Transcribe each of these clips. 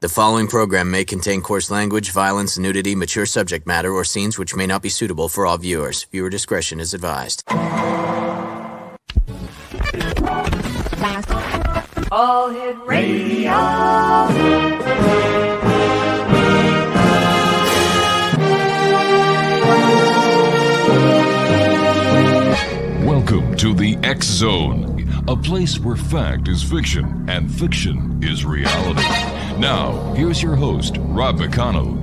The following program may contain coarse language, violence, nudity, mature subject matter, or scenes which may not be suitable for all viewers. Viewer discretion is advised. All Hit Radio. Welcome to the X Zone, a place where fact is fiction and fiction is reality. Now, here's your host, Rob McConnell.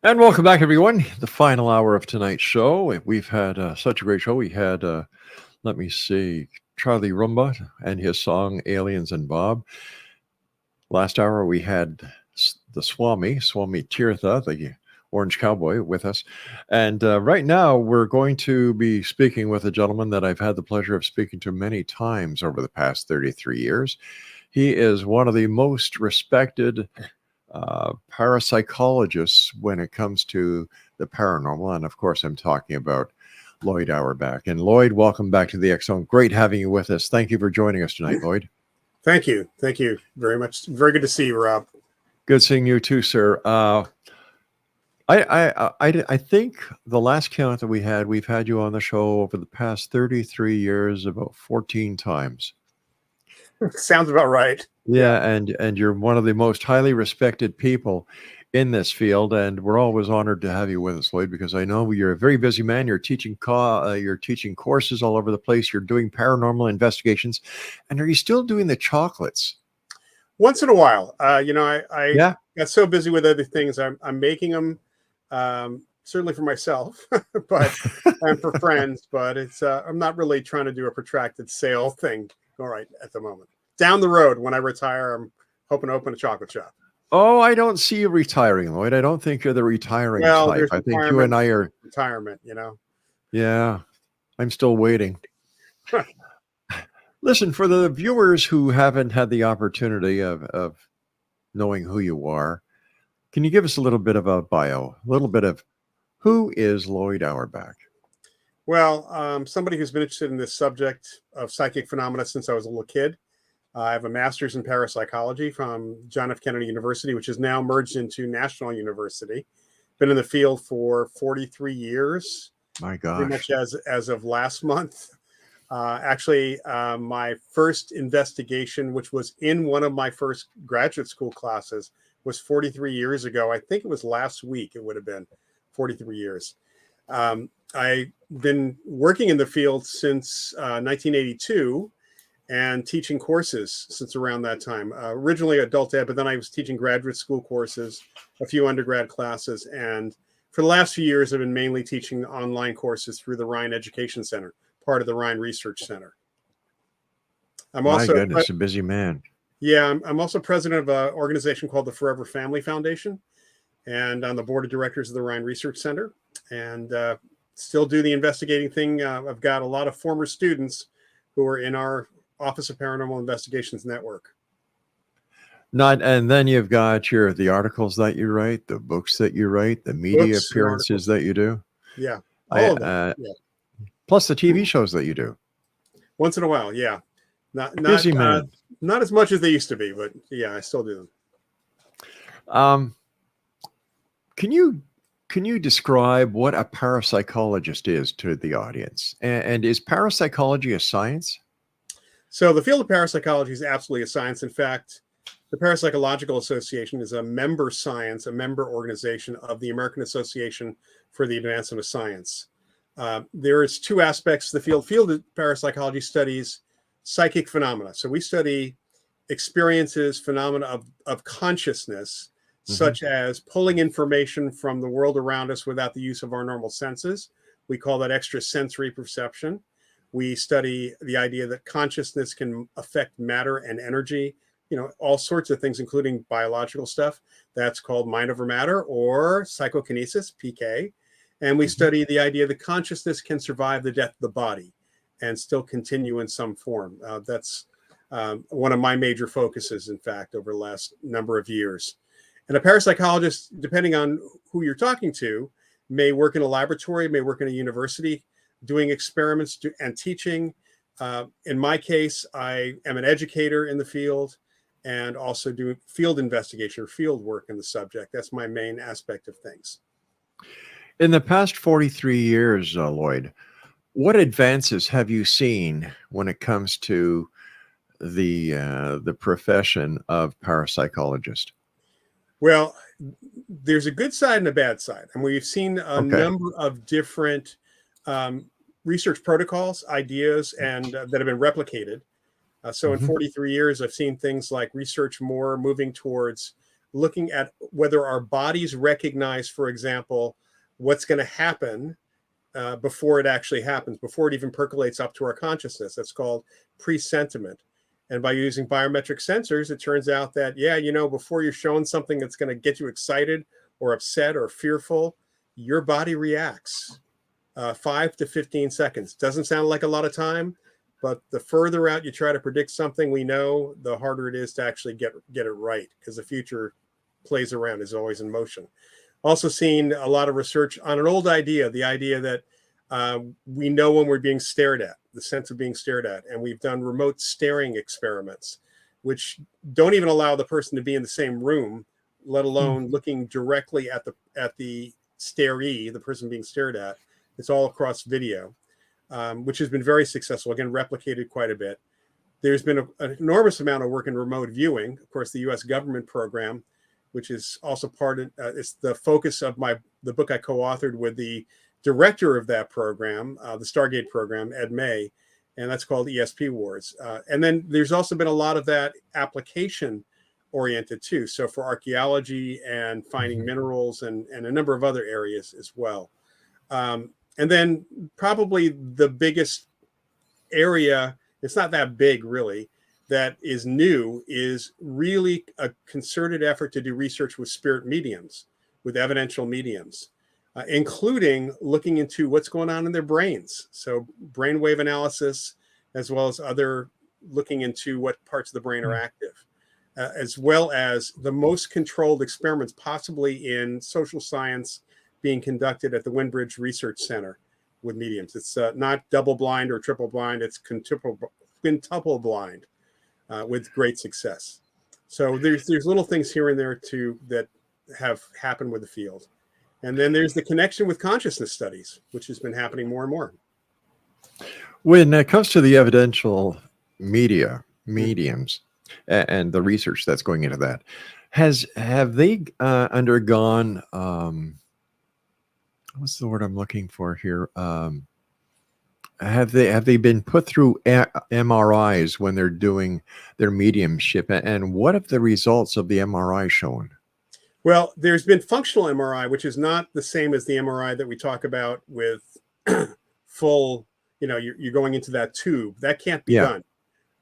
And welcome back, everyone. The final hour of tonight's show. We've had such a great show. We had, let me see, Charlie Rumba and his song Aliens and Bob. Last hour, we had the Swami Tirtha, the Orange Cowboy, with us. And right now, we're going to be speaking with a gentleman that I've had the pleasure of speaking to many times over the past 33 years. He is one of the most respected parapsychologists when it comes to the paranormal. And of course, I'm talking about Loyd Auerbach. And Loyd, welcome back to the X Zone. Great having you with us. Thank you for joining us tonight, Loyd. Thank you. Thank you very much. Very good to see you, Rob. Good seeing you too, sir. I think the last count that we've had you on the show over the past 33 years about 14 times. Sounds about right. Yeah, and you're one of the most highly respected people in this field, and we're always honored to have you with us, Loyd, because I know you're a very busy man. You're teaching courses all over the place. You're doing paranormal investigations, and are you still doing the chocolates? Once in a while, I got so busy with other things. I'm making them. Certainly for myself, but and for friends, but it's I'm not really trying to do a protracted sale thing. All right, at the moment. Down the road, when I retire, I'm hoping to open a chocolate shop. Oh, I don't see you retiring, Loyd. I don't think you're the retiring type. I think you and I are retirement. Yeah, I'm still waiting. Listen, for the viewers who haven't had the opportunity of knowing who you are, can you give us a little bit of a bio, a little bit of who is Loyd Auerbach? Well, somebody who's been interested in this subject of psychic phenomena since I was a little kid. I have a master's in parapsychology from John F. Kennedy University, which is now merged into National University. Been in the field for 43 years. My gosh. Pretty much as of last month. My first investigation, which was in one of my first graduate school classes, was 43 years ago. I think it was last week. It would have been 43 years. I've been working in the field since 1982 and teaching courses since around that time. Originally adult ed, but then I was teaching graduate school courses, a few undergrad classes. And for the last few years, I've been mainly teaching online courses through the Rhine Education Center, part of the Rhine Research Center. My goodness, a busy man. Yeah, I'm also president of an organization called the Forever Family Foundation, and on the board of directors of the Rhine Research Center, and still do the investigating thing. I've got a lot of former students who are in our Office of Paranormal Investigations network. And then you've got the articles that you write, the books that you write, the media appearances that you do. Yeah, all of them. Plus the TV shows that you do. Once in a while, yeah. Busy man. Not as much as they used to be, but yeah, I still do them. Can you describe what a parapsychologist is to the audience? And is parapsychology a science? So the field of parapsychology is absolutely a science. In fact, the Parapsychological Association is a member science, a member organization of the American Association for the Advancement of Science. There is two aspects to the field. Field of parapsychology studies psychic phenomena. So we study experiences, phenomena of consciousness, such as pulling information from the world around us without the use of our normal senses. We call that extrasensory perception. We study the idea that consciousness can affect matter and energy, all sorts of things, including biological stuff. That's called mind over matter or psychokinesis, PK. And we study the idea that consciousness can survive the death of the body and still continue in some form. That's one of my major focuses, in fact, over the last number of years. And a parapsychologist, depending on who you're talking to, may work in a laboratory, may work in a university, doing experiments and teaching. In my case, I am an educator in the field. and also do field investigation or field work in the subject. That's my main aspect of things. In the past 43 years, Loyd, what advances have you seen when it comes to the profession of parapsychologist? Well, there's a good side and a bad side. And we've seen a number of different research protocols, ideas, and that have been replicated. So in 43 years, I've seen things like research more moving towards looking at whether our bodies recognize, for example, what's going to happen before it actually happens, before it even percolates up to our consciousness. That's called presentiment. And by using biometric sensors, it turns out that, yeah, you know, before you're shown something that's going to get you excited or upset or fearful, your body reacts 5 to 15 seconds. Doesn't sound like a lot of time, but the further out you try to predict something, we know the harder it is to actually get it right, because the future plays around, is always in motion. Also seen a lot of research on an old idea, the idea that we know when we're being stared at, the sense of being stared at. And we've done remote staring experiments, which don't even allow the person to be in the same room, let alone looking directly at the staree, the person being stared at. It's all across video, which has been very successful. Again, replicated quite a bit. There's been an enormous amount of work in remote viewing. Of course, the U.S. government program, which is also part of, it's the focus of the book I co-authored with the director of that program, the Stargate program, Ed May, and that's called ESP Wars. And then there's also been a lot of that application oriented too. So for archaeology and finding minerals and a number of other areas as well. And then probably the biggest area, it's not that big really, that is new, is really a concerted effort to do research with spirit mediums, with evidential mediums. Including looking into what's going on in their brains. So brainwave analysis, as well as other looking into what parts of the brain are active, as well as the most controlled experiments possibly in social science being conducted at the Rhine Research Center with mediums. It's not double blind or triple blind, it's quintuple blind with great success. So there's little things here and there too that have happened with the field. And then there's the connection with consciousness studies, which has been happening more and more. When it comes to the evidential mediums, and the research that's going into that, have they undergone what's the word I'm looking for here? Have they been put through MRIs when they're doing their mediumship, and what have the results of the MRI shown? Well, there's been functional MRI, which is not the same as the MRI that we talk about with full, you know, you're going into that tube. That can't be done.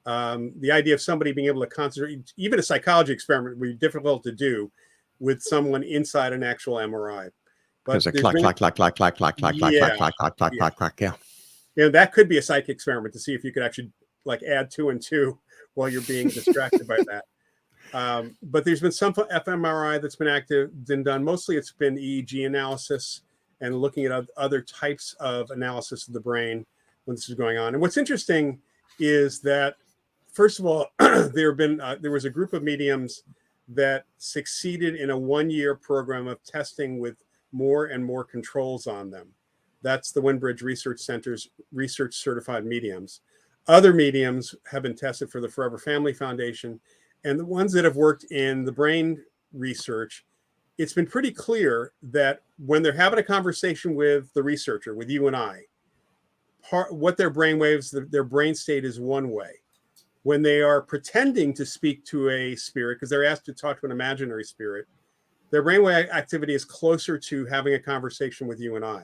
The idea of somebody being able to concentrate, even a psychology experiment would be difficult to do with someone inside an actual MRI. But there's a clack. Yeah. You know, that could be a psychic experiment to see if you could actually like add 2 and 2 while you're being distracted by that. But there's been some fMRI that's been done. Mostly it's been EEG analysis and looking at other types of analysis of the brain when this is going on. And what's interesting is that, first of all, there was a group of mediums that succeeded in a 1-year program of testing with more and more controls on them. That's the Rhine Research Center's research certified mediums. Other mediums have been tested for the Forever Family Foundation. And the ones that have worked in the brain research, it's been pretty clear that when they're having a conversation with the researcher, with you and I, what their brain waves, their brain state is one way. When they are pretending to speak to a spirit, because they're asked to talk to an imaginary spirit, their brainwave activity is closer to having a conversation with you and I.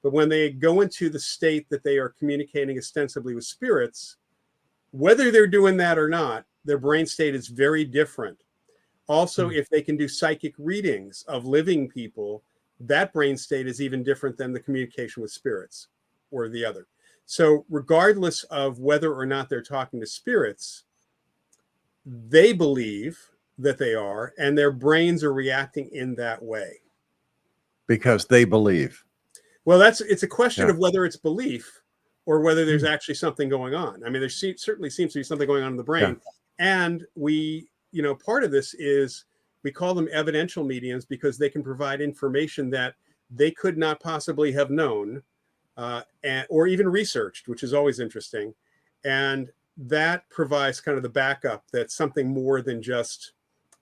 But when they go into the state that they are communicating ostensibly with spirits, whether they're doing that or not, their brain state is very different. Also, if they can do psychic readings of living people, that brain state is even different than the communication with spirits or the other. So regardless of whether or not they're talking to spirits, they believe that they are, and their brains are reacting in that way. Because they believe. Well, it's a question of whether it's belief or whether there's actually something going on. I mean, there certainly seems to be something going on in the brain. And we part of this is we call them evidential mediums because they can provide information that they could not possibly have known or even researched, which is always interesting. And that provides kind of the backup that something more than just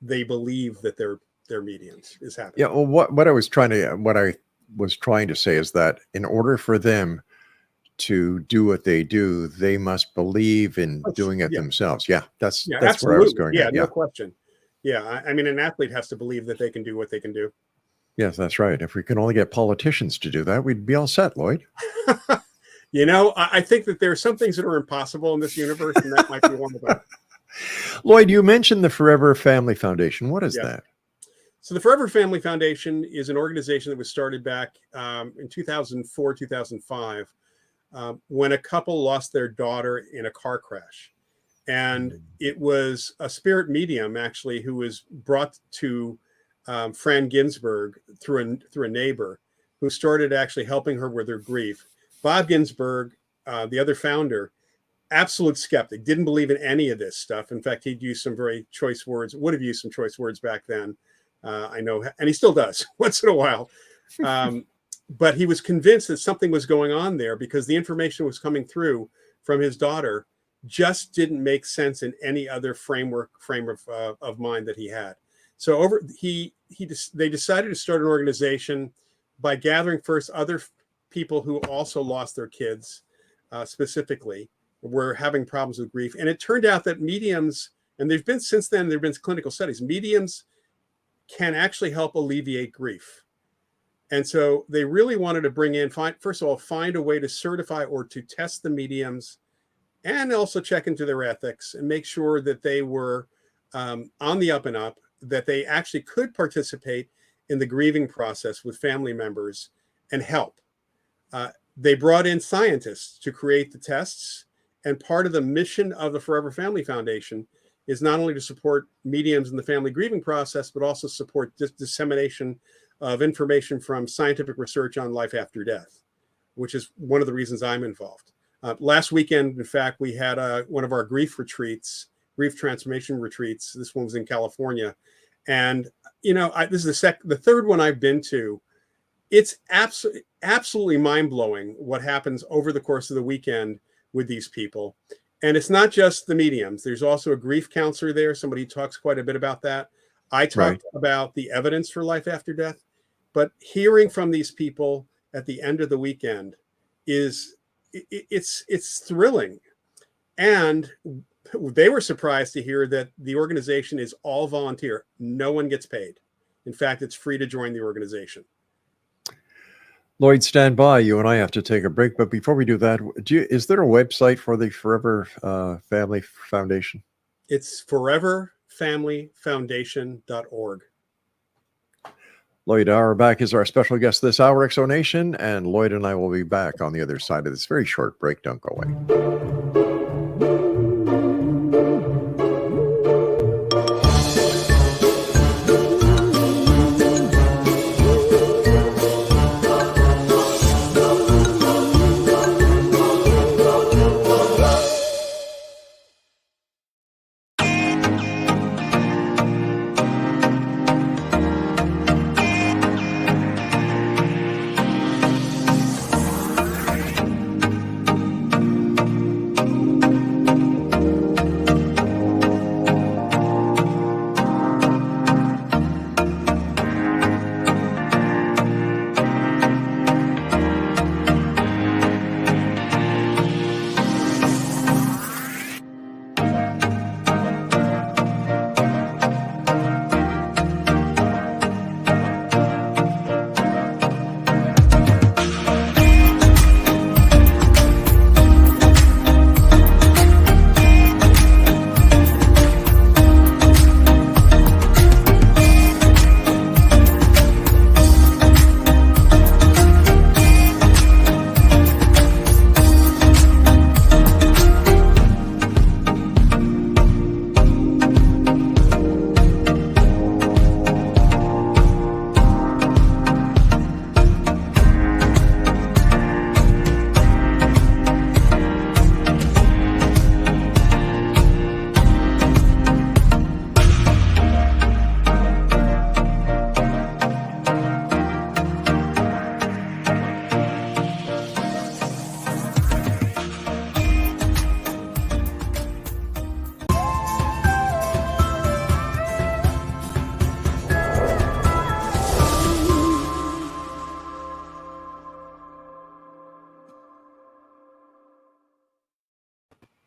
they believe that they're mediums is happening. Yeah. Well, what I was trying to say is that in order for them to do what they do, they must believe in doing it themselves. Yeah, that's where I was going. Yeah, no question. Yeah, I mean, an athlete has to believe that they can do what they can do. Yes, that's right. If we can only get politicians to do that, we'd be all set, Loyd. I think that there are some things that are impossible in this universe, and that might be one of them. Loyd, you mentioned the Forever Family Foundation. What is that? So the Forever Family Foundation is an organization that was started back in 2004, 2005, when a couple lost their daughter in a car crash. And it was a spirit medium, actually, who was brought to Fran Ginsburg through a neighbor who started actually helping her with her grief. Bob Ginsburg, the other founder, absolute skeptic, didn't believe in any of this stuff. In fact, he'd used some very choice words, would have used some choice words back then. I know, and he still does once in a while. But he was convinced that something was going on there because the information was coming through from his daughter just didn't make sense in any other frame of mind that he had. So they decided to start an organization by gathering first other people who also lost their kids, specifically, were having problems with grief. And it turned out that mediums, and there've been clinical studies, mediums can actually help alleviate grief. And so they really wanted to bring in, first of all, find a way to certify or to test the mediums and also check into their ethics and make sure that they were on the up and up, that they actually could participate in the grieving process with family members and help. They brought in scientists to create the tests. And part of the mission of the Forever Family Foundation is not only to support mediums in the family grieving process, but also support dissemination of information from scientific research on life after death, which is one of the reasons I'm involved. Last weekend, in fact, we had one of our grief retreats, grief transformation retreats. This one was in California. And, this is the third one I've been to. It's absolutely mind-blowing what happens over the course of the weekend with these people. And it's not just the mediums. There's also a grief counselor there. Somebody talks quite a bit about that. I talked about the evidence for life after death. But hearing from these people at the end of the weekend it's thrilling. And they were surprised to hear that the organization is all volunteer. No one gets paid. In fact, it's free to join the organization. Loyd, stand by. You and I have to take a break. But before we do that, is there a website for the Forever Family Foundation? It's foreverfamilyfoundation.org. Loyd Auerbach is our special guest this hour, Exonation, and Loyd and I will be back on the other side of this very short break. Don't go away.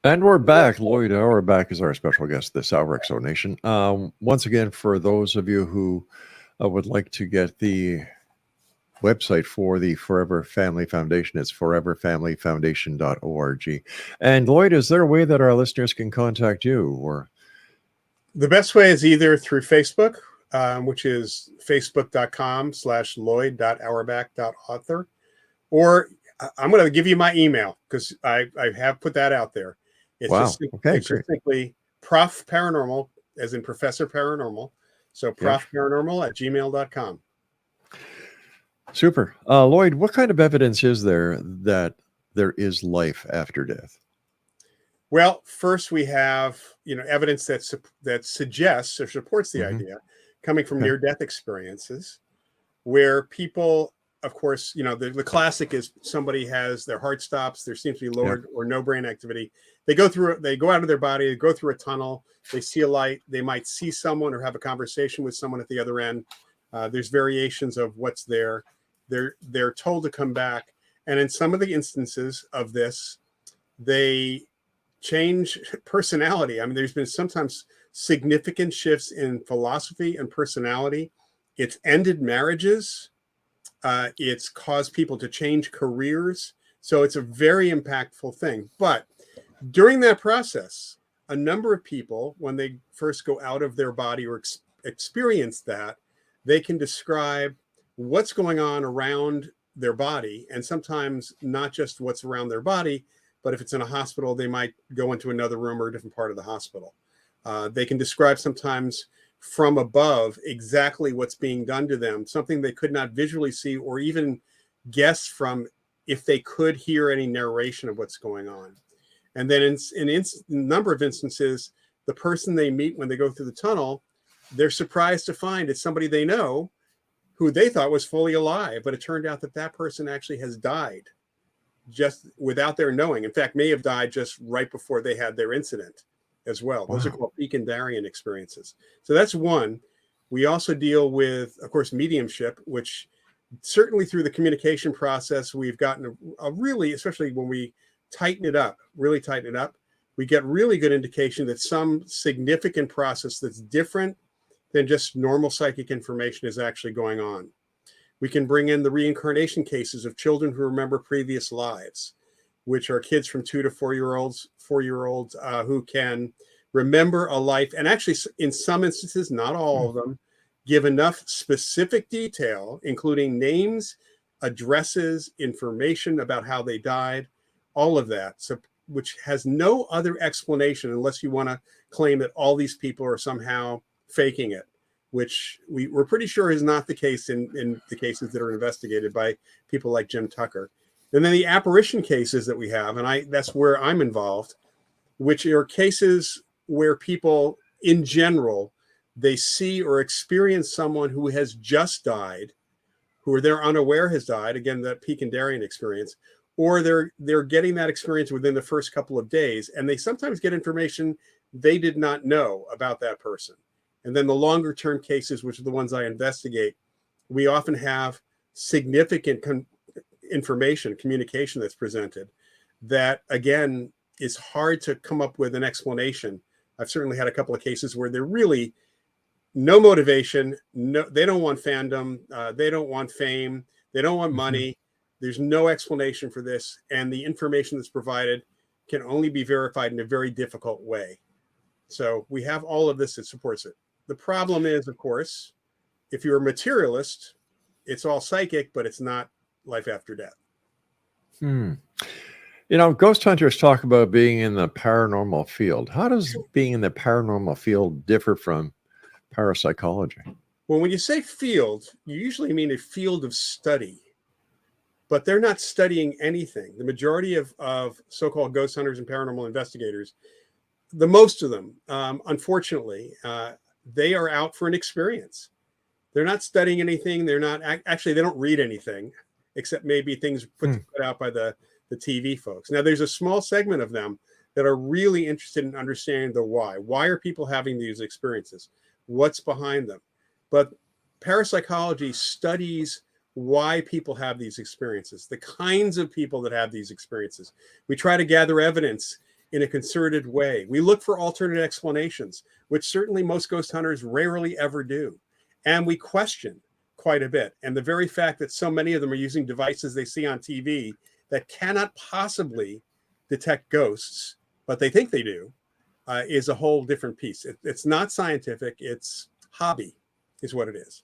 And we're back. Loyd Auerbach is our special guest this hour, XO Nation. Once again, for those of you who would like to get the website for the Forever Family Foundation, it's foreverfamilyfoundation.org. And Loyd, is there a way that our listeners can contact you? Or The best way is either through Facebook, which is facebook.com/Loyd.Auerbach.author, or I'm going to give you my email because I have put that out there. It's wow, just okay, it's just simply Prof Paranormal, as in Professor Paranormal. So profparanormal@gmail.com. Super. Loyd, what kind of evidence is there that there is life after death? Well, first we have evidence that suggests or supports the idea coming from near-death experiences, where people, of course, the classic is somebody has their heart stops, there seems to be lowered or no brain activity. They go out of their body, they go through a tunnel, they see a light, they might see someone or have a conversation with someone at the other end. There's variations of what's there. They're told to come back, and in some of the instances of this, they change personality. I mean, there's been sometimes significant shifts in philosophy and personality. It's ended marriages. It's caused people to change careers. So it's a very impactful thing. But during that process, a number of people, when they first go out of their body or experience that, they can describe what's going on around their body, and sometimes not just what's around their body, but if it's in a hospital, they might go into another room or a different part of the hospital. They can describe sometimes from above exactly what's being done to them, something they could not visually see or even guess from if they could hear any narration of what's going on. And then in a number of instances, the person they meet when they go through the tunnel, they're surprised to find it's somebody they know who they thought was fully alive, but it turned out that that person actually has died just without their knowing. In fact, may have died just right before they had their incident as well. Those are called Picandarian experiences. So that's one. We also deal with, of course, mediumship, which certainly through the communication process, we've gotten a really, especially when we really tighten it up, we get really good indication that some significant process that's different than just normal psychic information is actually going on. We can bring in the reincarnation cases of children who remember previous lives, which are kids from 2 to 4-year-olds who can remember a life, and actually in some instances, not all of them, give enough specific detail, including names, addresses, information about how they died, all of that, so, which has no other explanation unless you want to claim that all these people are somehow faking it, which we're pretty sure is not the case in the cases that are investigated by people like Jim Tucker. And then the apparition cases that we have, and that's where I'm involved, which are cases where people in general, they see or experience someone who has just died, who they're unaware has died, again, that Picandarian experience, or they're getting that experience within the first couple of days, and they sometimes get information they did not know about that person. And then the longer term cases, which are the ones I investigate, we often have significant communication that's presented that, again, is hard to come up with an explanation. I've certainly had a couple of cases where they're really no motivation, they don't want fandom, they don't want fame, they don't want money. There's no explanation for this, and the information that's provided can only be verified in a very difficult way. So we have all of this that supports it. The problem is, of course, if you're a materialist, it's all psychic, but it's not life after death. Ghost hunters talk about being in the paranormal field. How does being in the paranormal field differ from parapsychology? Well, when you say field, you usually mean a field of study, but they're not studying anything. The majority of so-called ghost hunters and paranormal investigators, the most of them, unfortunately, they are out for an experience. They're not studying anything. They're not actually, they don't read anything except maybe things put out by the TV folks. Now, there's a small segment of them that are really interested in understanding the why. Why are people having these experiences? What's behind them? But parapsychology studies why people have these experiences, the kinds of people that have these experiences. We try to gather evidence in a concerted way. We look for alternate explanations, which certainly most ghost hunters rarely ever do. And we question quite a bit. And the very fact that so many of them are using devices they see on TV that cannot possibly detect ghosts, but they think they do, is a whole different piece. It's not scientific. It's hobby is what it is.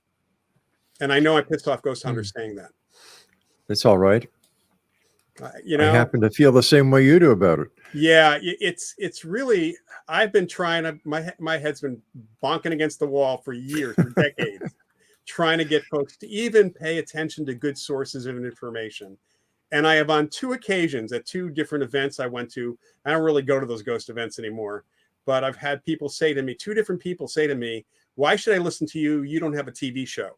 And I know I pissed off ghost hunters saying that. It's all right. You I know, happen to feel the same way you do about it. yeah, it's really, I've been trying to, my head's been bonking against the wall for years, for decades, trying to get folks to even pay attention to good sources of information. And I have on 2 occasions at 2 different events I went to. I don't really go to those ghost events anymore, but I've had people say to me, 2 different people say to me, why should I listen to you? You don't have a TV show.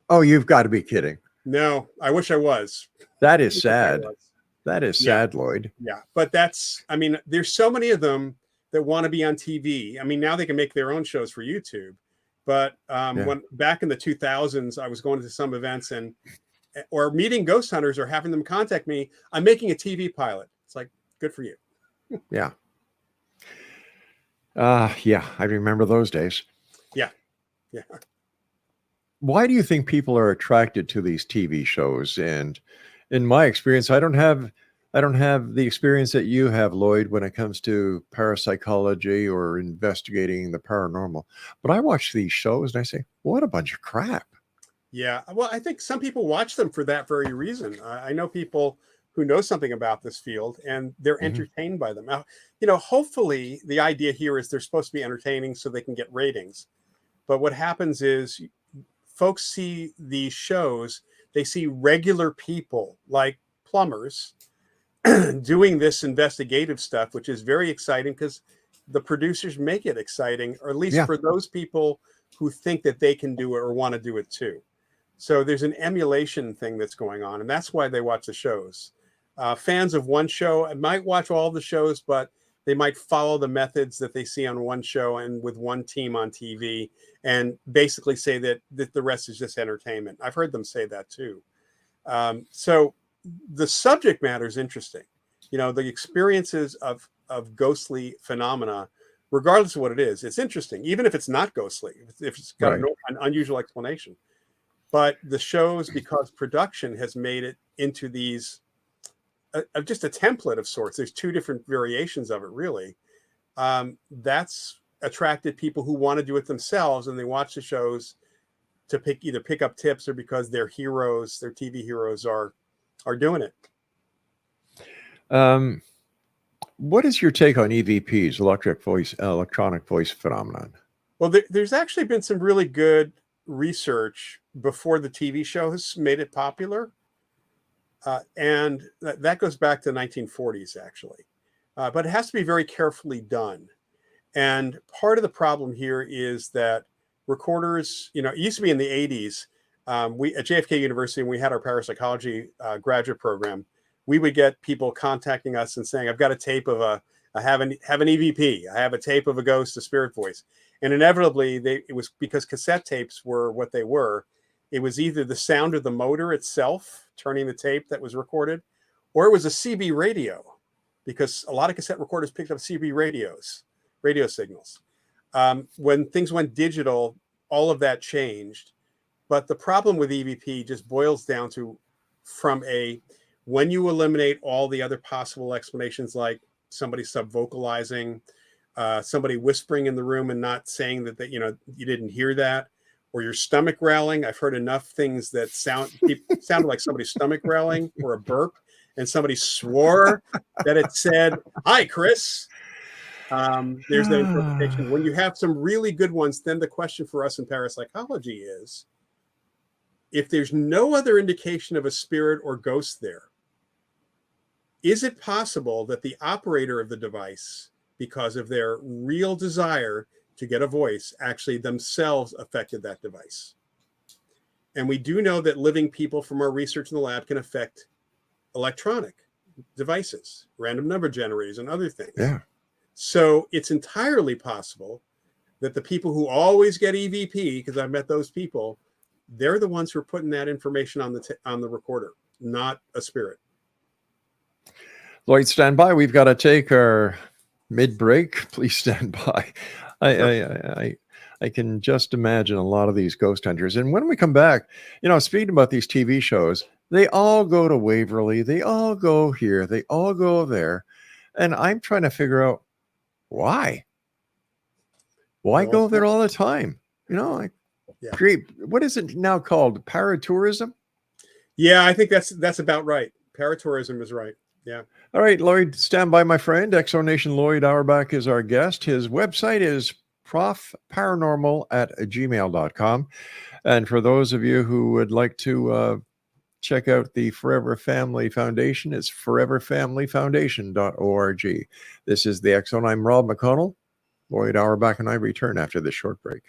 Oh, you've got to be kidding. No, I wish I was. That is sad. That is sad, Yeah. Loyd. Yeah. But that's, I mean, there's so many of them that want to be on TV. I mean, now they can make their own shows for YouTube. But when back in the 2000s, I was going to some events or meeting ghost hunters or having them contact me. I'm making a TV pilot. It's like, good for you. Yeah. Yeah, I remember those days. Yeah. Yeah. Why do you think people are attracted to these TV shows? And in my experience, I don't have the experience that you have, Loyd, when it comes to parapsychology or investigating the paranormal. But I watch these shows and I say, what a bunch of crap. Yeah. Well, I think some people watch them for that very reason. I know people who know something about this field and they're entertained by them. Now, you know, hopefully the idea here is they're supposed to be entertaining so they can get ratings. But what happens is folks see these shows, they see regular people like plumbers doing this investigative stuff, which is very exciting because the producers make it exciting, or at least for those people who think that they can do it or want to do it too. So there's an emulation thing that's going on, and that's why they watch the shows. Fans of one show might watch all the shows, but they might follow the methods that they see on one show and with one team on TV and basically say that the rest is just entertainment. I've heard them say that too. So the subject matter is interesting. You know, the experiences of ghostly phenomena, regardless of what it is, it's interesting, even if it's not ghostly, if it's got an unusual explanation. But the shows, because production has made it into these just a template of sorts. There's 2 different variations of it, really. That's attracted people who want to do it themselves, and they watch the shows to either pick up tips or because their heroes, their TV heroes, are doing it. What is your take on EVPs, electronic voice phenomenon? Well, there's actually been some really good research before the TV show has made it popular. And that goes back to the 1940s, actually. But it has to be very carefully done. And part of the problem here is that recorders, you know, it used to be in the 80s, we at JFK University, when we had our parapsychology graduate program, we would get people contacting us and saying, I've got a tape of I have an EVP. I have a tape of a ghost, a spirit voice. And inevitably, it was because cassette tapes were what they were. It was either the sound of the motor itself turning the tape that was recorded, or it was a CB radio, because a lot of cassette recorders picked up CB radio signals. When things went digital, all of that changed. But the problem with EVP just boils down to when you eliminate all the other possible explanations, like somebody subvocalizing, somebody whispering in the room and not saying that you didn't hear that, or your stomach growling. I've heard enough things that sounded like somebody's stomach growling, or a burp, and somebody swore that it said, "Hi, Chris." There's that interpretation. When you have some really good ones, then the question for us in parapsychology is, if there's no other indication of a spirit or ghost there, is it possible that the operator of the device, because of their real desire to get a voice, actually themselves affected that device? And we do know that living people from our research in the lab can affect electronic devices, random number generators, and other things. Yeah. So it's entirely possible that the people who always get EVP, because I've met those people, they're the ones who are putting that information on the recorder, not a spirit. Loyd, stand by. We've got to take our mid-break. Please stand by. I can just imagine a lot of these ghost hunters. And when we come back, speaking about these TV shows, they all go to Waverly. They all go here. They all go there. And I'm trying to figure out why. Why go there all the time? Create, what is it now called? Paratourism? Yeah, I think that's about right. Paratourism is right. Yeah. All right, Loyd, stand by, my friend. Exonation Loyd Auerbach is our guest. His website is profparanormal@gmail.com. And for those of you who would like to check out the Forever Family Foundation, it's foreverfamilyfoundation.org. This is the X Zone. I'm Rob McConnell. Loyd Auerbach and I return after this short break.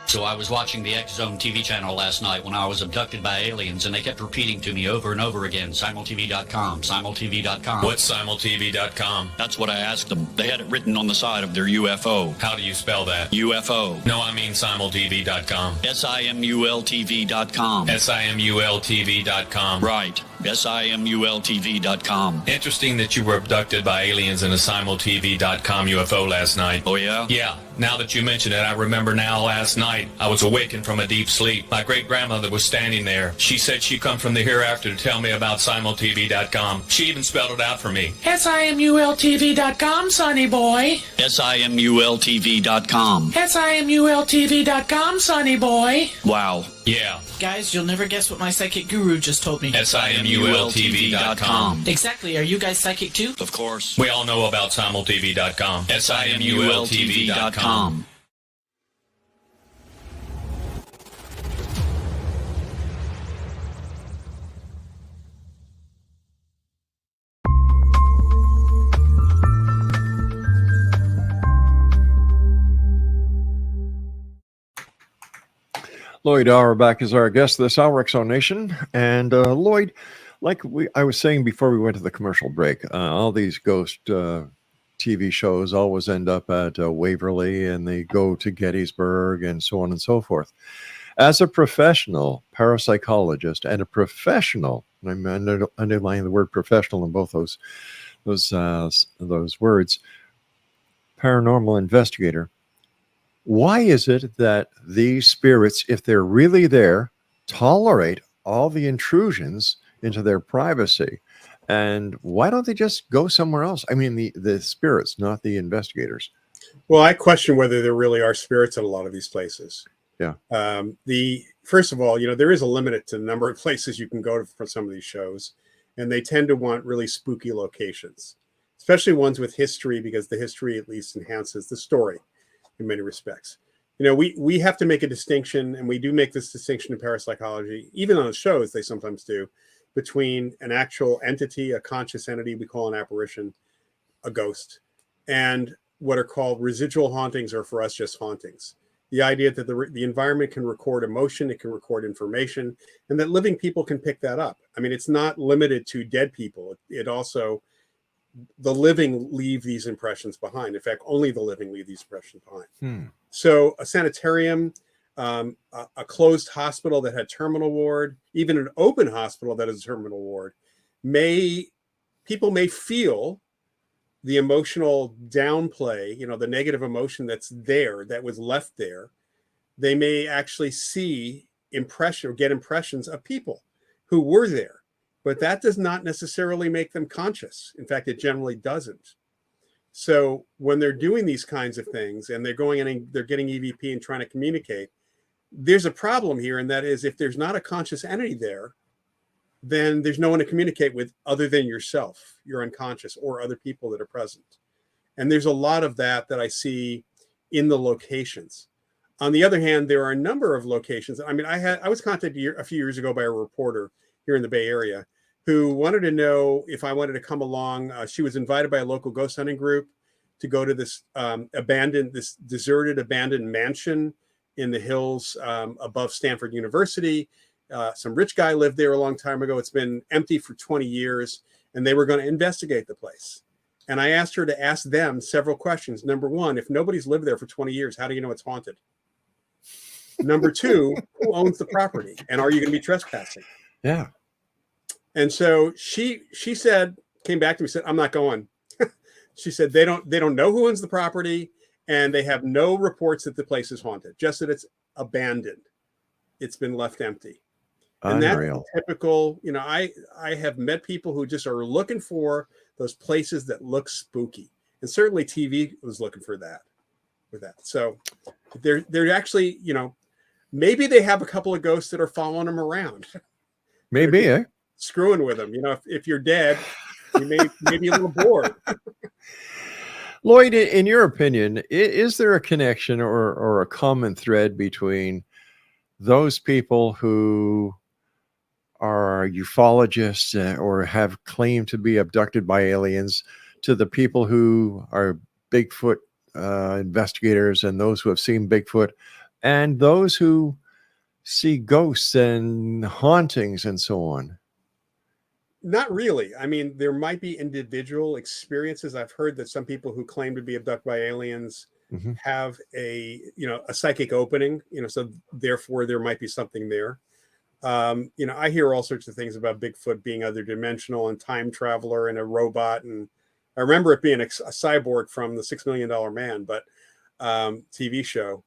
So I was watching the X Zone TV channel last night when I was abducted by aliens, and they kept repeating to me over and over again, simultv.com, simultv.com. What's simultv.com? That's what I asked them. They had it written on the side of their UFO. How do you spell that? UFO. No, I mean simultv.com. simultv.com. simultv.com. Right. simultv.com. Interesting that you were abducted by aliens in a simultv.com UFO last night. Oh, yeah? Yeah. Now that you mention it, I remember now last night I was awakened from a deep sleep. My great-grandmother was standing there. She said she'd come from the hereafter to tell me about simultv.com. She even spelled it out for me. simultv.com, sonny boy. simultv.com. simultv.com, sonny boy. Wow. Yeah. Guys, you'll never guess what my psychic guru just told me. simultv.com. Exactly. Are you guys psychic too? Of course. We all know about simultv.com. simultv.com. Loyd Auerbach is our guest this hour, Exonation. And Loyd, like I was saying before we went to the commercial break, all these ghost TV shows always end up at Waverly, and they go to Gettysburg and so on and so forth. As a professional parapsychologist and a professional, and I'm underlining the word professional in both those words, paranormal investigator, why is it that these spirits, if they're really there, tolerate all the intrusions into their privacy? And why don't they just go somewhere else? I mean, the spirits, not the investigators. Well, I question whether there really are spirits at a lot of these places. Yeah. First of all, there is a limit to the number of places you can go to for some of these shows, and they tend to want really spooky locations, especially ones with history, because the history at least enhances the story in many respects. We have to make a distinction, and we do make this distinction in parapsychology, even on the shows they sometimes do, between an actual entity, a conscious entity we call an apparition, a ghost, and what are called residual hauntings, or for us just hauntings. The idea that the environment can record emotion, it can record information, and that living people can pick that up. I mean, it's not limited to dead people. It also, the living leave these impressions behind. In fact, only the living leave these impressions behind. So a sanitarium, a closed hospital that had terminal ward, even an open hospital that has a terminal ward, people may feel the emotional downplay, the negative emotion that's there, that was left there. They may actually see get impressions of people who were there, but that does not necessarily make them conscious. In fact, it generally doesn't. So when they're doing these kinds of things and they're going in and they're getting EVP and trying to communicate, there's a problem here. And that is, if there's not a conscious entity there, then there's no one to communicate with other than yourself, your unconscious, or other people that are present. And there's a lot of that I see in the locations. On the other hand, there are a number of locations. I mean, I was contacted a few years ago by a reporter here in the Bay Area who wanted to know if I wanted to come along. She was invited by a local ghost hunting group to go to this deserted, abandoned mansion in the hills above Stanford University. Some rich guy lived there a long time ago. It's been empty for 20 years, and they were going to investigate the place. And I asked her to ask them several questions. Number one, if nobody's lived there for 20 years, how do you know it's haunted? Number two, who owns the property? And are you going to be trespassing? Yeah. And so she said, came back to me, said, I'm not going. She said, they don't know who owns the property, and they have no reports that the place is haunted, just that it's abandoned. It's been left empty. And Unreal. that's typical. You know, I have met people who just are looking for those places that look spooky. And certainly TV was looking for that. So they're actually, you know, maybe they have a couple of ghosts that are following them around. Maybe, eh? Screwing with them. You know, if you're dead, you may be a little bored. Loyd, in your opinion, is there a connection or a common thread between those people who are ufologists or have claimed to be abducted by aliens to the people who are Bigfoot investigators and those who have seen Bigfoot and those who see ghosts and hauntings and so on? Not really. I mean, there might be individual experiences. I've heard that some people who claim to be abducted by aliens have a psychic opening, so therefore there might be something there. I hear all sorts of things about Bigfoot being other dimensional and time traveler and a robot. And I remember it being a cyborg from the $6 Million Man, but TV show.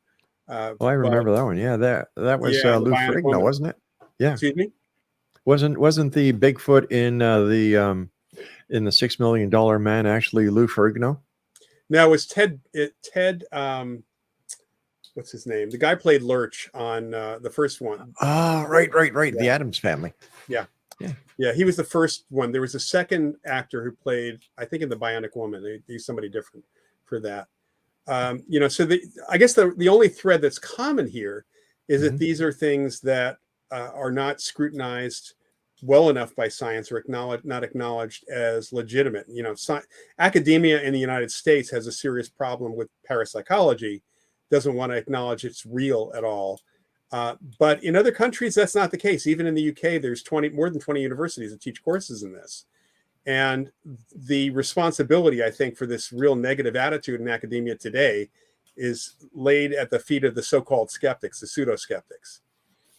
I remember that one. Yeah, that was Lou Ferrigno, wasn't it? Yeah. Excuse me? Wasn't the Bigfoot in the $6 Million Man actually Lou Ferrigno? No, it was Ted. What's his name? The guy played Lurch on the first one. Oh, right. Yeah. The Addams Family. Yeah. He was the first one. There was a second actor who played, I think, in The Bionic Woman. They used somebody different for that. So I guess the only thread that's common here is that these are things that are not scrutinized well enough by science or not acknowledged as legitimate. Academia in the United States has a serious problem with parapsychology, doesn't want to acknowledge it's real at all. But in other countries, that's not the case. Even in the UK, there's more than 20 universities that teach courses in this. And the responsibility, I think, for this real negative attitude in academia today is laid at the feet of the so-called skeptics, the pseudo-skeptics,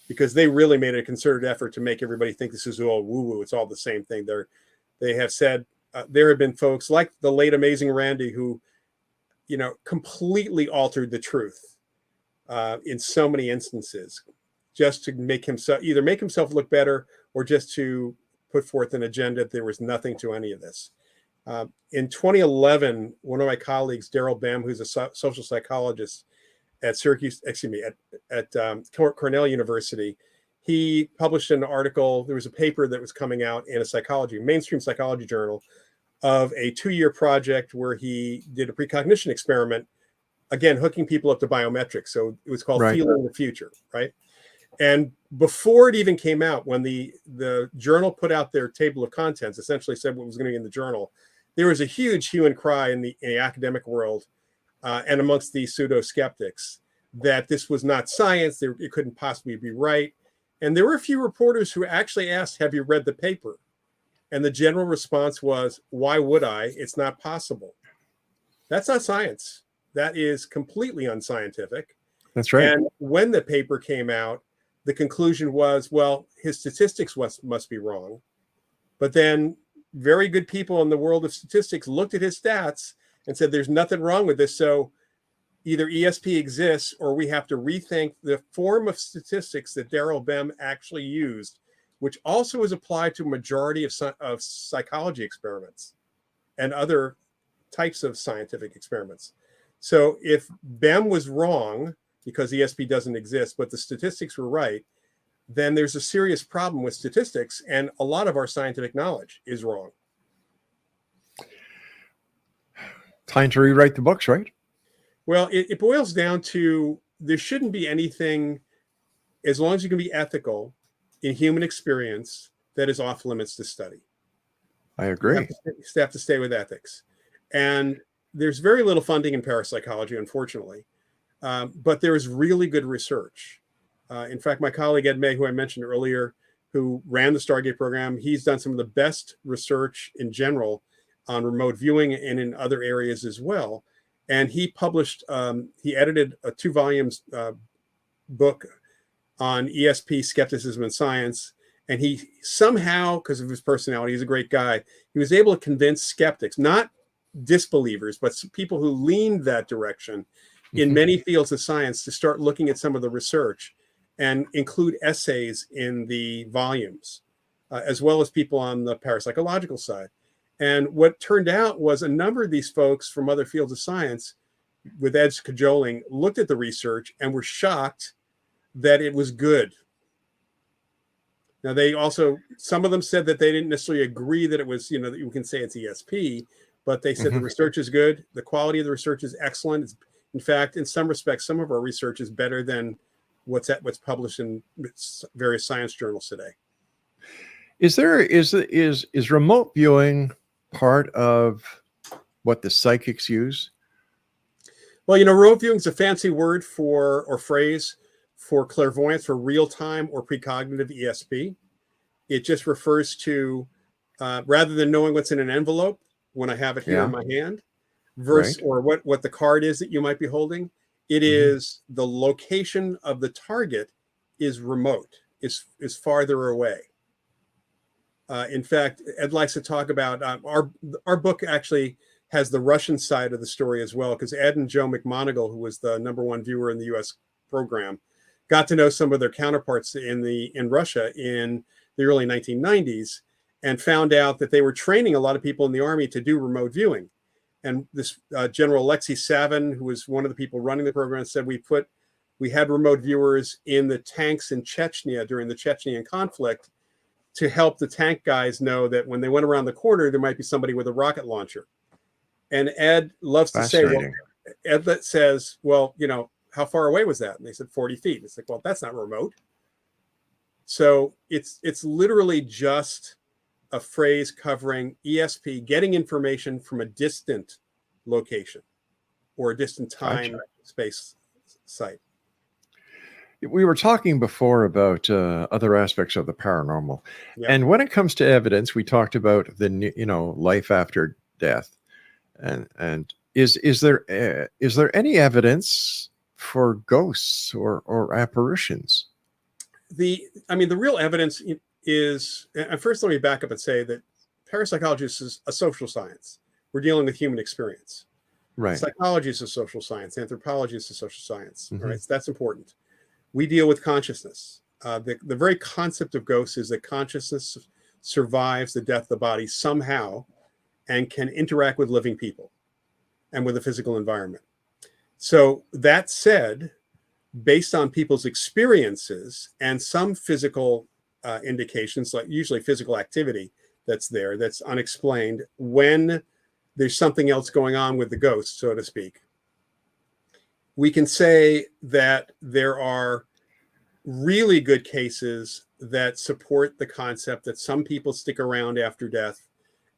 because they really made a concerted effort to make everybody think this is all woo-woo. It's all the same thing. They have said there have been folks like the late Amazing Randy who, completely altered the truth in so many instances, just to make himself look better or just to put forth an agenda. There was nothing to any of this. In 2011, one of my colleagues, Daryl Bem, who's a social psychologist at Cornell University, he published an article. There was a paper that was coming out in a mainstream psychology journal of a 2-year project where he did a precognition experiment, again, hooking people up to biometrics. So it was called Feeling the Future, right? And before it even came out, when the journal put out their table of contents, essentially said what was going to be in the journal, there was a huge hue and cry in the academic world and amongst the pseudo-skeptics that this was not science, it couldn't possibly be right. And there were a few reporters who actually asked, have you read the paper? And the general response was, why would I? It's not possible. That's not science. That is completely unscientific. That's right. And when the paper came out, the conclusion was, well, his statistics must be wrong. But then very good people in the world of statistics looked at his stats and said, there's nothing wrong with this. So either ESP exists or we have to rethink the form of statistics that Daryl Bem actually used, which also is applied to a majority of psychology experiments and other types of scientific experiments. So if Bem was wrong because ESP doesn't exist, but the statistics were right, then there's a serious problem with statistics, and a lot of our scientific knowledge is wrong. Time to rewrite the books, right? Well, it boils down to there shouldn't be anything, as long as you can be ethical in human experience, that is off limits to study. I agree. You have to stay with ethics. And there's very little funding in parapsychology, unfortunately. But there is really good research. In fact, my colleague Ed May, who I mentioned earlier, who ran the Stargate program, he's done some of the best research in general on remote viewing and in other areas as well. And he published, he edited a 2 volumes book on ESP, skepticism and science. And he somehow, because of his personality, he's a great guy, he was able to convince skeptics, not disbelievers, but people who leaned that direction in many fields of science, to start looking at some of the research and include essays in the volumes, as well as people on the parapsychological side. And what turned out was a number of these folks from other fields of science, with Ed's cajoling, looked at the research and were shocked that it was good. Now, they also, some of them said that they didn't necessarily agree that it was, that you can say it's ESP, but they said the research is good. The quality of the research is excellent. It's, in fact, in some respects, some of our research is better than what's published in various science journals today. Is remote viewing part of what the psychics use? Well, remote viewing is a fancy word for, or phrase for clairvoyance, for real-time or precognitive ESP. It just refers to, rather than knowing what's in an envelope when I have it here in my hand, versus, or what the card is that you might be holding, it is the location of the target is remote, is farther away. In fact, Ed likes to talk about, our book actually has the Russian side of the story as well, because Ed and Joe McMoneagle, who was the #1 viewer in the U.S. program, got to know some of their counterparts in Russia in the early 1990s, and found out that they were training a lot of people in the army to do remote viewing. And this General Alexei Savin, who was one of the people running the program, said we had remote viewers in the tanks in Chechnya during the Chechnyan conflict to help the tank guys know that when they went around the corner, there might be somebody with a rocket launcher. And Ed loves to say, Ed says, well, how far away was that? And they said 40 feet. It's like, well, that's not remote. So it's literally just a phrase covering ESP, getting information from a distant location or a distant time space site. We were talking before about other aspects of the paranormal. And when it comes to evidence, we talked about the, life after death. And is there any evidence for ghosts or apparitions? The real evidence is, and first let me back up and say that parapsychology is a social science. We're dealing with human experience. Right. Psychology is a social science. Anthropology is a social science. All right, so that's important. We deal with consciousness. The very concept of ghosts is that consciousness survives the death of the body somehow and can interact with living people and with the physical environment. So that said, based on people's experiences and some physical indications, like usually physical activity that's unexplained, when there's something else going on with the ghost, so to speak, we can say that there are really good cases that support the concept that some people stick around after death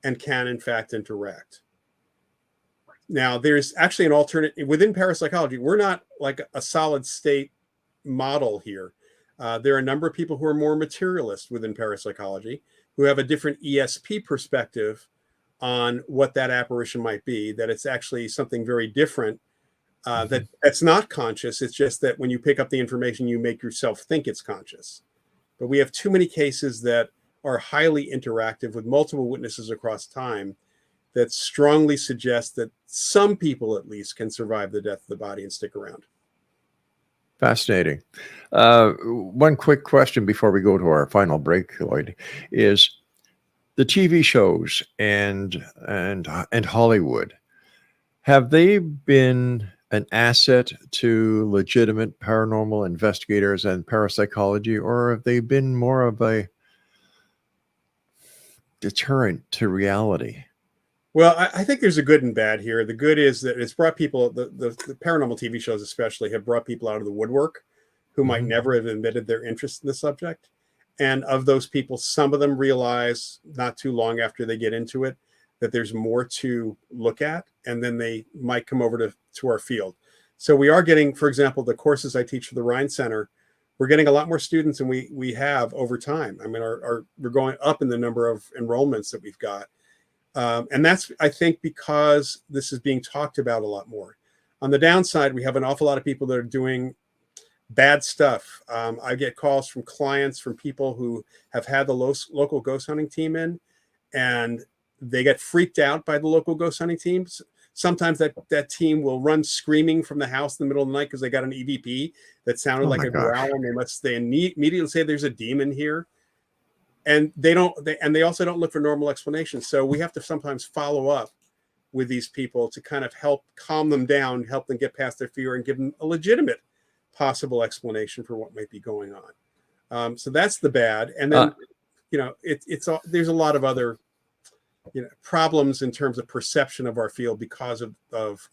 and can in fact interact. Now, there's actually an alternate within parapsychology. We're not like a solid state model here. There are a number of people who are more materialist within parapsychology who have a different ESP perspective on what that apparition might be, that it's actually something very different, that's not conscious. It's just that when you pick up the information, you make yourself think it's conscious. But we have too many cases that are highly interactive with multiple witnesses across time that strongly suggest that some people at least can survive the death of the body and stick around. Fascinating. One quick question before we go to our final break, Loyd, is the TV shows and Hollywood, have they been an asset to legitimate paranormal investigators and parapsychology, or have they been more of a deterrent to reality? Well, I think there's a good and bad here. The good is that it's brought people, the paranormal TV shows especially, have brought people out of the woodwork who might never have admitted their interest in the subject. And of those people, some of them realize not too long after they get into it that there's more to look at, and then they might come over to our field. So we are getting, for example, the courses I teach for the Rhine Center, we're getting a lot more students than we have over time. I mean, we're going up in the number of enrollments that we've got. And that's, I think, because this is being talked about a lot more. On the downside, we have an awful lot of people that are doing bad stuff. I get calls from clients, from people who have had the local ghost hunting team in, and they get freaked out by the local ghost hunting teams. Sometimes that team will run screaming from the house in the middle of the night because they got an EVP that sounded like a growl, and they immediately say there's a demon here. And they also don't look for normal explanations. So we have to sometimes follow up with these people to kind of help calm them down, help them get past their fear, and give them a legitimate possible explanation for what might be going on. So that's the bad. And then, there's a lot of other, problems in terms of perception of our field because of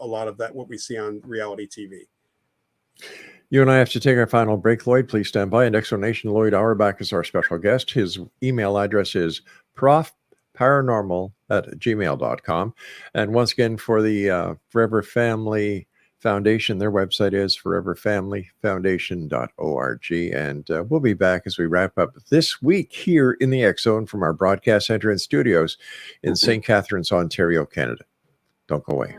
a lot of that, what we see on reality TV. You and I have to take our final break, Loyd. Please stand by. And explanation, Loyd Auerbach is our special guest. His email address is profparanormal@gmail.com. And once again, for the Forever Family Foundation, their website is foreverfamilyfoundation.org. And we'll be back as we wrap up this week here in the X Zone from our broadcast center and studios in St. Catharines, Ontario, Canada. Don't go away.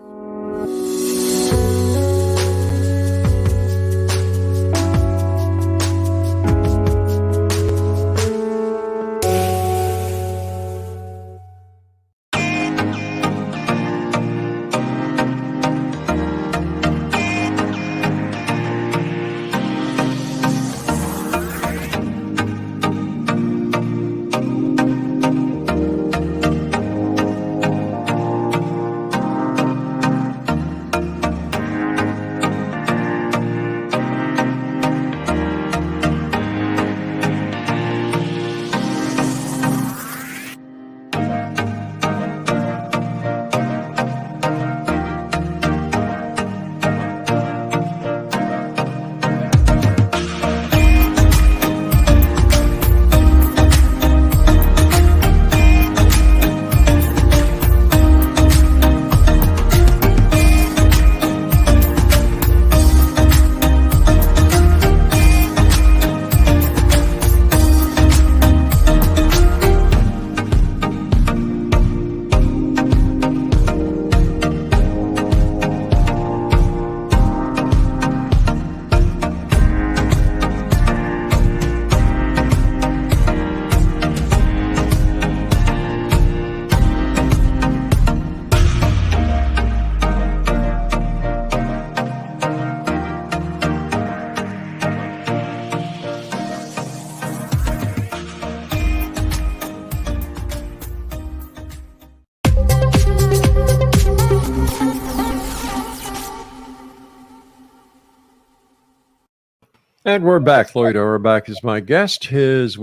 And we're back. Loyd Auerbach is my guest. His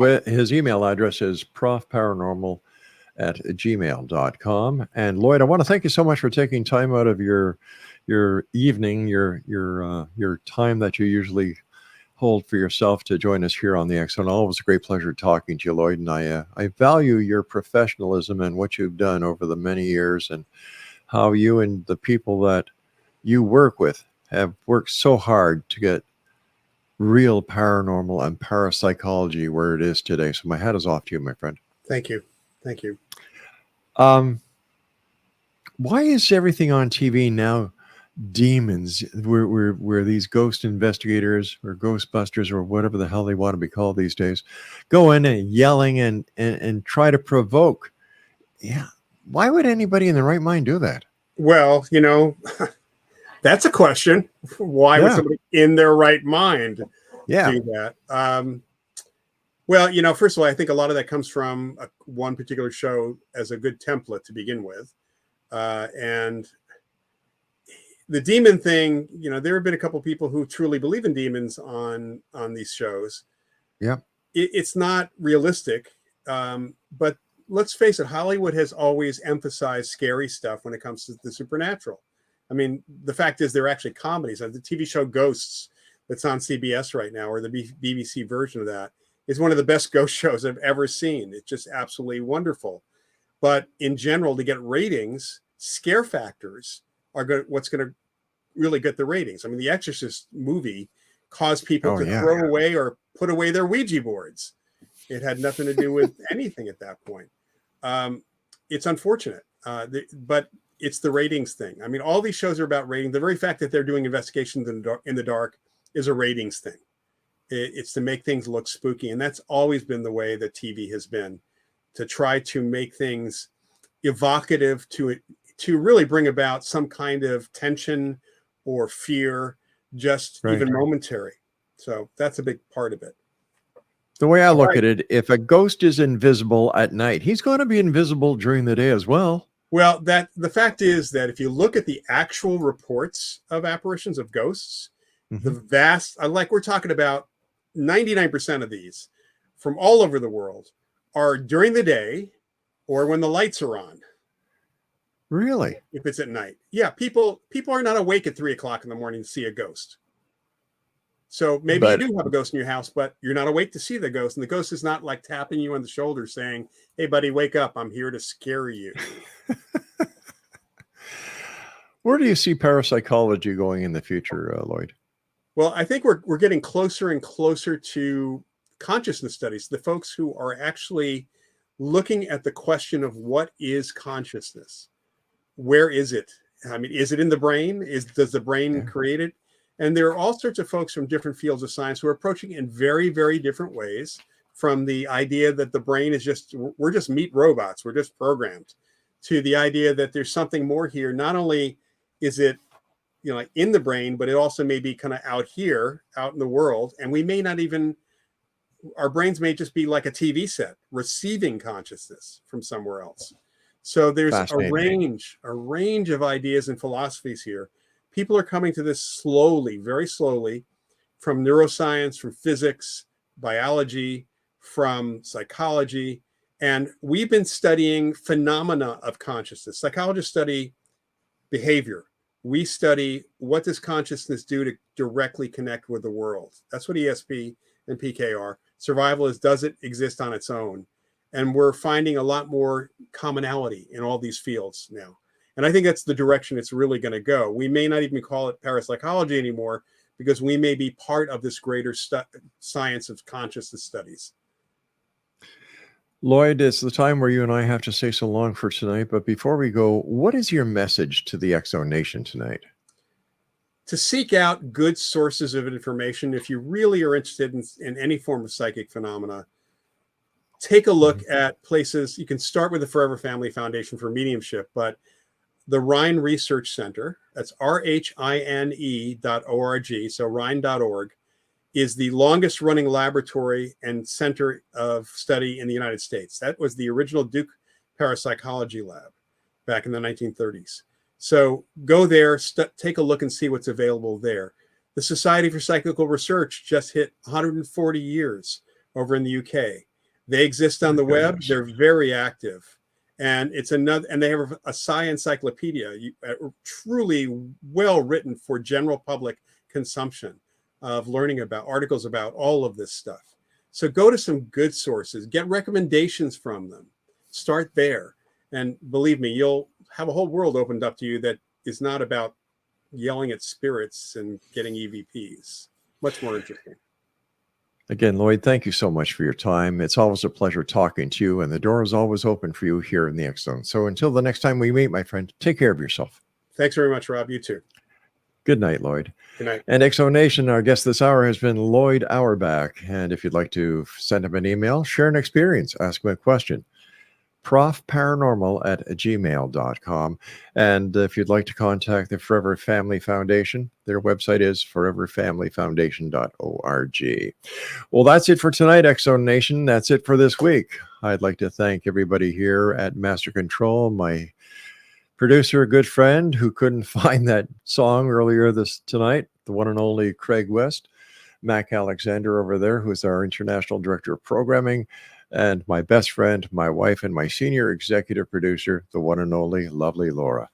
email address is profparanormal@gmail.com. And Loyd, I want to thank you so much for taking time out of your evening, your time that you usually hold for yourself to join us here on the X Zone. Always a great pleasure talking to you, Loyd. And I value your professionalism and what you've done over the many years, and how you and the people that you work with have worked so hard to get real paranormal and parapsychology where it is today. So my hat is off to you, my friend. Thank you. Thank you. Why is everything on TV now demons? Where these ghost investigators or ghostbusters or whatever the hell they want to be called these days go in and yelling and try to provoke. Yeah. Why would anybody in their right mind do that? Well, that's a question. Why would somebody in their right mind do that? Well, first of all, I think a lot of that comes from one particular show as a good template to begin with. And the demon thing, there have been a couple of people who truly believe in demons on these shows. Yeah. It's not realistic. But let's face it, Hollywood has always emphasized scary stuff when it comes to the supernatural. I mean, the fact is they're actually comedies. The TV show Ghosts that's on CBS right now, or the BBC version of that, is one of the best ghost shows I've ever seen. It's just absolutely wonderful. But in general, to get ratings, scare factors are what's going to really get the ratings. I mean, the Exorcist movie caused people to yeah. throw away or put away their Ouija boards. It had nothing to do with anything at that point. It's unfortunate, but it's the ratings thing. I mean, all these shows are about rating. The very fact that they're doing investigations in the dark is a ratings thing. It's to make things look spooky. And that's always been the way that TV has been, to try to make things evocative, to really bring about some kind of tension or fear, just even momentary. So that's a big part of it. The way I look at it, if a ghost is invisible at night, he's going to be invisible during the day as well. Well, the fact is that if you look at the actual reports of apparitions of ghosts, the vast, like we're talking about 99% of these from all over the world are during the day or when the lights are on. Really? If it's at night. Yeah, people are not awake at 3 o'clock in the morning to see a ghost. So maybe you do have a ghost in your house, but you're not awake to see the ghost. And the ghost is not like tapping you on the shoulder saying, hey, buddy, wake up. I'm here to scare you. Where do you see parapsychology going in the future, Loyd? Well, I think we're getting closer and closer to consciousness studies, the folks who are actually looking at the question of what is consciousness? Where is it? I mean, is it in the brain? Does the brain create it? And there are all sorts of folks from different fields of science who are approaching it in very, very different ways, from the idea that the brain is we're just meat robots, we're just programmed, to the idea that there's something more here. Not only is it, like in the brain, but it also may be kind of out here, out in the world. And we may not even, our brains may just be like a TV set receiving consciousness from somewhere else. So there's a range of ideas and philosophies here. People are coming to this slowly, very slowly, from neuroscience, from physics, biology, from psychology. And we've been studying phenomena of consciousness. Psychologists study behavior. We study what does consciousness do to directly connect with the world. That's what ESP and PK are. Survival is, does it exist on its own? And we're finding a lot more commonality in all these fields now. And I think that's the direction it's really going to go. We may not even call it parapsychology anymore, because we may be part of this greater science of consciousness studies. Loyd, it's the time where you and I have to say so long for tonight. But before we go, what is your message to the Exo Nation tonight? To seek out good sources of information. If you really are interested in any form of psychic phenomena, take a look at places. You can start with the Forever Family Foundation for mediumship, but the Rhine Research Center, that's RHINE.org, so Rhine.org, is the longest running laboratory and center of study in the United States. That was the original Duke Parapsychology Lab back in the 1930s. So go there, take a look and see what's available there. The Society for Psychical Research just hit 140 years over in the UK. They exist on the web. They're very active. And it's another, and they have a science encyclopedia, truly well written for general public consumption, of learning about articles about all of this stuff. So go to some good sources, get recommendations from them, start there. And believe me, you'll have a whole world opened up to you that is not about yelling at spirits and getting EVPs. Much more interesting. Again, Loyd, thank you so much for your time. It's always a pleasure talking to you, and the door is always open for you here in the X Zone. So until the next time we meet, my friend, take care of yourself. Thanks very much, Rob. You too. Good night, Loyd. Good night. And Exo Nation, our guest this hour has been Loyd Auerbach. And if you'd like to send him an email, share an experience, ask him a question, profparanormal@gmail.com. And if you'd like to contact the Forever Family Foundation, their website is foreverfamilyfoundation.org. Well, that's it for tonight, Exo Nation. That's it for this week. I'd like to thank everybody here at Master Control, my producer, a good friend who couldn't find that song earlier tonight, the one and only Craig West, Mac Alexander over there, who's our International Director of Programming, and my best friend, my wife, and my senior executive producer, the one and only lovely Laura.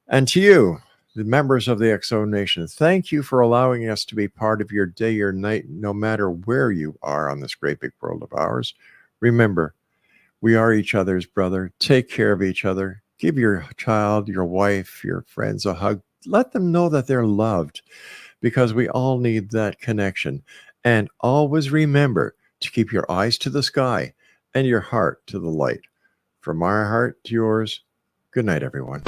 And to you, the members of the Exo Nation, thank you for allowing us to be part of your day or night, no matter where you are on this great big world of ours. Remember, we are each other's brother. Take care of each other. Give your child, your wife, your friends a hug. let them know that they're loved, because we all need that connection. And always remember to keep your eyes to the sky and your heart to the light. From my heart to yours, good night, everyone.